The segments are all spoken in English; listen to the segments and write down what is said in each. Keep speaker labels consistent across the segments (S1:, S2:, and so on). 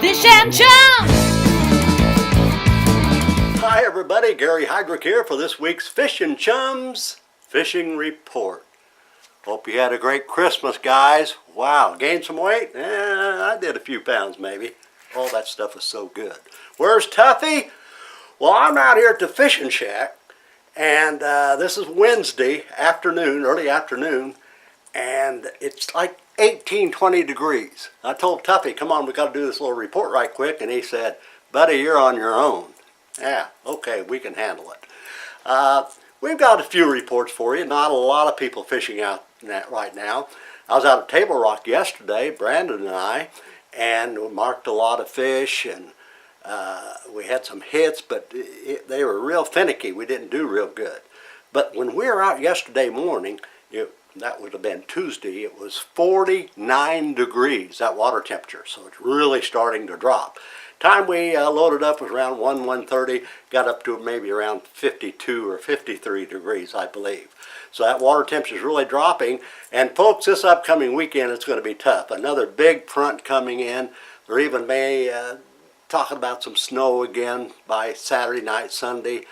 S1: Fish and Chums!
S2: Hi everybody, Gary Hydrick here for this week's Fish and Chums Fishing Report. Hope you had a great Christmas, guys. Wow, gained some weight? I did a few pounds maybe. All that stuff is so good. Where's Tuffy? Well, I'm out here at the fishing shack, and this is Wednesday afternoon, early afternoon, and it's like 18-20 degrees. I told Tuffy, come on, we got to do this little report right quick, and he said, buddy, you're on your own. Yeah, okay, we can handle it. We've got a few reports for you. Not a lot of people fishing out right now. I was out at Table Rock yesterday, Brandon and I, and we marked a lot of fish, and we had some hits, but they were real finicky. We didn't do real good. But when we were out yesterday morning, that would have been Tuesday, it was 49 degrees, that water temperature, so it's really starting to drop. Time we loaded up was around 1:30, got up to maybe around 52 or 53 degrees, I believe. So that water temperature is really dropping, and folks, this upcoming weekend it's going to be tough. Another big front coming in. They're even talking about some snow again by Saturday night, Sunday.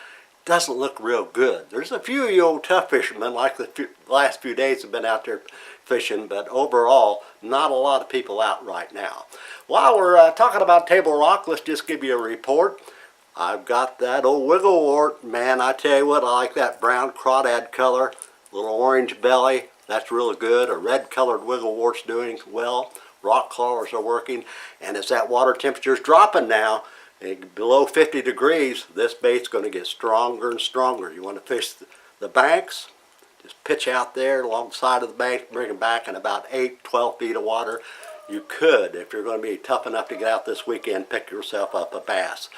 S2: Doesn't look real good. There's a few of you old tough fishermen, like the last few days have been out there fishing, but overall, not a lot of people out right now. While we're talking about Table Rock, let's just give you a report. I've got that old wigglewort. Man, I tell you what, I like that brown crawdad color, little orange belly. That's really good. A red colored wigglewort's doing well. Rock crawlers are working, and as that water temperature is dropping now, below 50 degrees, this bait's going to get stronger and stronger. You want to fish the banks, just pitch out there along the side of the bank, bring them back in about 8-12 feet of water. You could, if you're going to be tough enough to get out this weekend, pick yourself up a bass.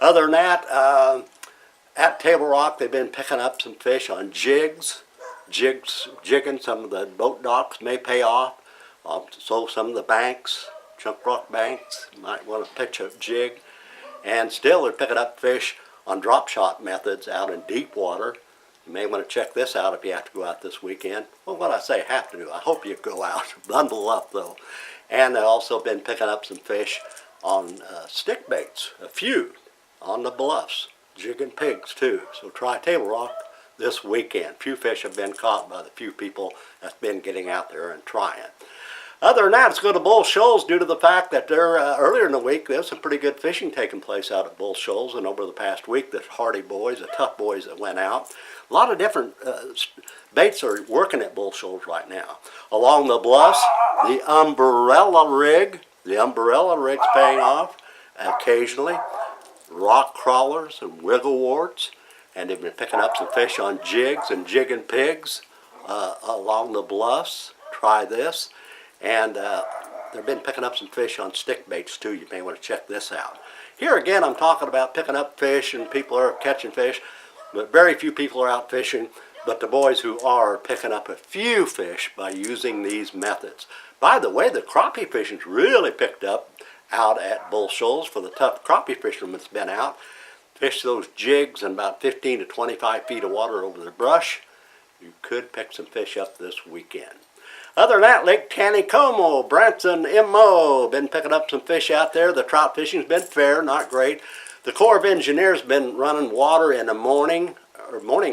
S2: Other than that, at Table Rock, they've been picking up some fish on jigs. Jigging some of the boat docks may pay off. So some of the banks, chunk rock banks, might want to pitch a jig. And still they're picking up fish on drop shot methods out in deep water. You may want to check this out if you have to go out this weekend. Well, what I say have to do, I hope you go out. Bundle up though. And they've also been picking up some fish on stick baits, a few on the bluffs, jigging pigs too. So try Table Rock this weekend. Few fish have been caught by the few people that's been getting out there and trying. Other than that, let's go to Bull Shoals due to the fact that earlier in the week there's some pretty good fishing taking place out at Bull Shoals, and over the past week the hardy boys, the tough boys that went out. A lot of different baits are working at Bull Shoals right now. Along the bluffs, the umbrella rig's paying off occasionally. Rock crawlers and wiggleworts, and they've been picking up some fish on jigs and jigging pigs along the bluffs. Try this. And they've been picking up some fish on stick baits too. You may want to check this out. Here again, I'm talking about picking up fish, and people are catching fish, but very few people are out fishing. But the boys who are picking up a few fish by using these methods. By the way, the crappie fishing's really picked up out at Bull Shoals for the tough crappie fishermen that's been out. Fish those jigs in about 15 to 25 feet of water over the brush. You could pick some fish up this weekend. Other than that, Lake Taneycomo, Branson, M.O. been picking up some fish out there. The trout fishing's been fair, not great. The Corps of Engineers been running water in the morning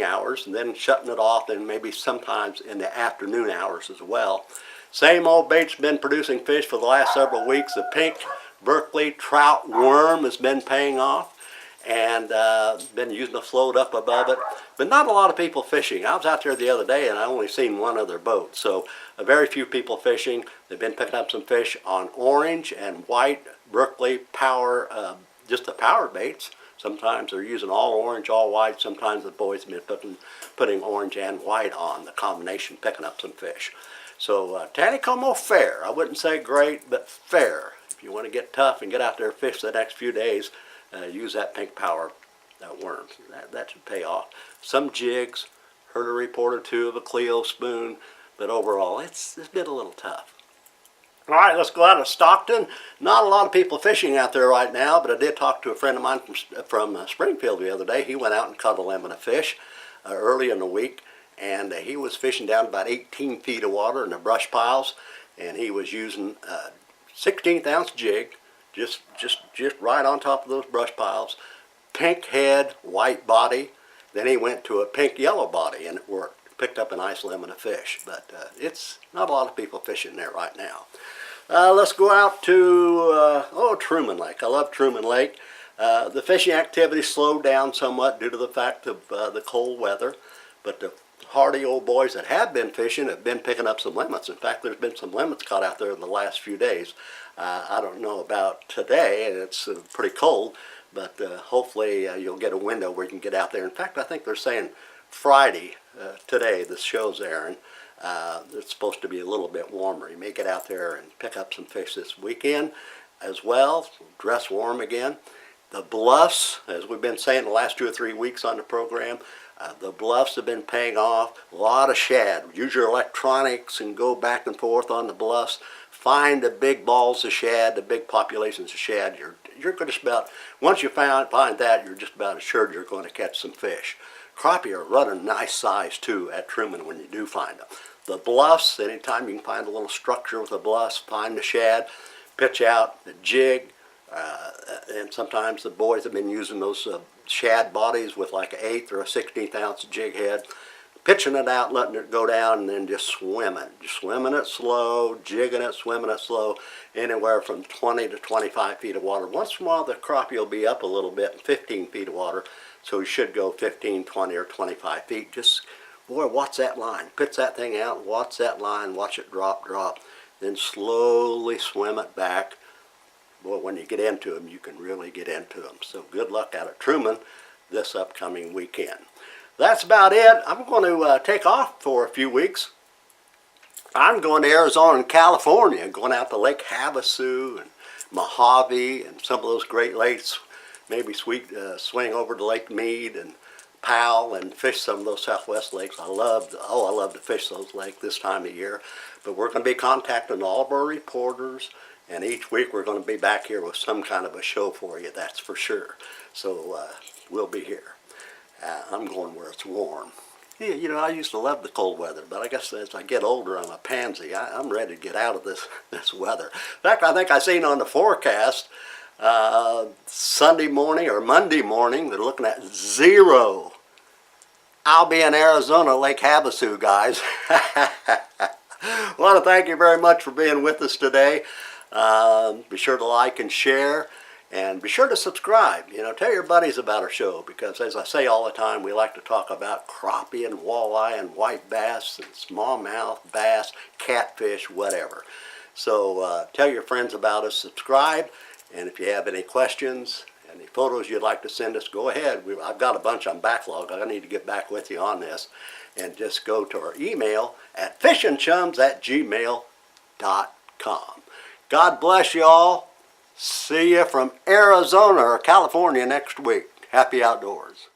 S2: hours and then shutting it off, and maybe sometimes in the afternoon hours as well. Same old bait's been producing fish for the last several weeks. The pink Berkeley trout worm has been paying off, and been using the float up above it, but not a lot of people fishing. I was out there the other day and I only seen one other boat, so very few people fishing. They've been picking up some fish on orange and white Berkeley power, just the power baits. Sometimes they're using all orange, all white. Sometimes the boys have been putting orange and white on, the combination, picking up some fish. So Taneycomo fair. I wouldn't say great, but fair. If you want to get tough and get out there and fish the next few days, use that pink power worm. That should pay off. Some jigs, heard a report or two of a Cleo spoon, but overall it's been a little tough. All right, let's go out of Stockton. Not a lot of people fishing out there right now, but I did talk to a friend of mine from Springfield the other day. He went out and caught a limit of fish early in the week, and he was fishing down about 18 feet of water in the brush piles, and he was using a 16th ounce jig, just right on top of those brush piles. Pink head, white body. Then he went to a pink yellow body and it worked. Picked up a nice limit of fish, but it's not a lot of people fishing there right now. Let's go out to Truman Lake. I love Truman Lake. The fishing activity slowed down somewhat due to the fact of the cold weather, but the hardy old boys that have been fishing have been picking up some limits. In fact, there's been some limits caught out there in the last few days. I don't know about today, and it's pretty cold, but hopefully you'll get a window where you can get out there. In fact, I think they're saying Friday, today, this show's airing, it's supposed to be a little bit warmer. You may get out there and pick up some fish this weekend as well. Dress warm again. The bluffs, as we've been saying the last 2 or 3 weeks on the program, the bluffs have been paying off. A lot of shad. Use your electronics and go back and forth on the bluffs. Find the big balls of shad, the big populations of shad. You're going to just about, once you find that, you're just about assured you're going to catch some fish. Crappie are running nice size too at Truman when you do find them. The bluffs, anytime you can find a little structure with the bluffs, find the shad, pitch out the jig, and sometimes the boys have been using those shad bodies with like an 1/8 or a 1/16 ounce jig head, pitching it out, letting it go down, and then just swimming it slow, jigging it, swimming it slow, anywhere from 20 to 25 feet of water. Once in a while the crappie will be up a little bit, 15 feet of water, so you should go 15, 20, or 25 feet. Just, boy, watch that line. Pitch that thing out, watch that line, watch it drop, then slowly swim it back. Boy, when you get into them, you can really get into them. So good luck out at Truman this upcoming weekend. That's about it. I'm going to take off for a few weeks. I'm going to Arizona and California, going out to Lake Havasu and Mojave and some of those Great Lakes. Maybe swing over to Lake Mead and Powell and fish some of those Southwest lakes. I love to fish those lakes this time of year. But we're going to be contacting all of our reporters, and each week we're going to be back here with some kind of a show for you, that's for sure. So we'll be here. I'm going where it's warm. Yeah, you know, I used to love the cold weather, but I guess as I get older, I'm a pansy. I'm ready to get out of this weather. In fact, I think I seen on the forecast Sunday morning or Monday morning, they're looking at 0. I'll be in Arizona, Lake Havasu, guys. I want to thank you very much for being with us today. Be sure to like and share, and be sure to subscribe. You know, tell your buddies about our show, because as I say all the time, we like to talk about crappie and walleye and white bass and smallmouth bass, catfish, whatever. So tell your friends about us, subscribe, and if you have any questions, any photos you'd like to send us, go ahead. I've got a bunch on backlog. I need to get back with you on this. And just go to our email at fishandchums@gmail.com. God bless you all. See you from Arizona or California next week. Happy outdoors.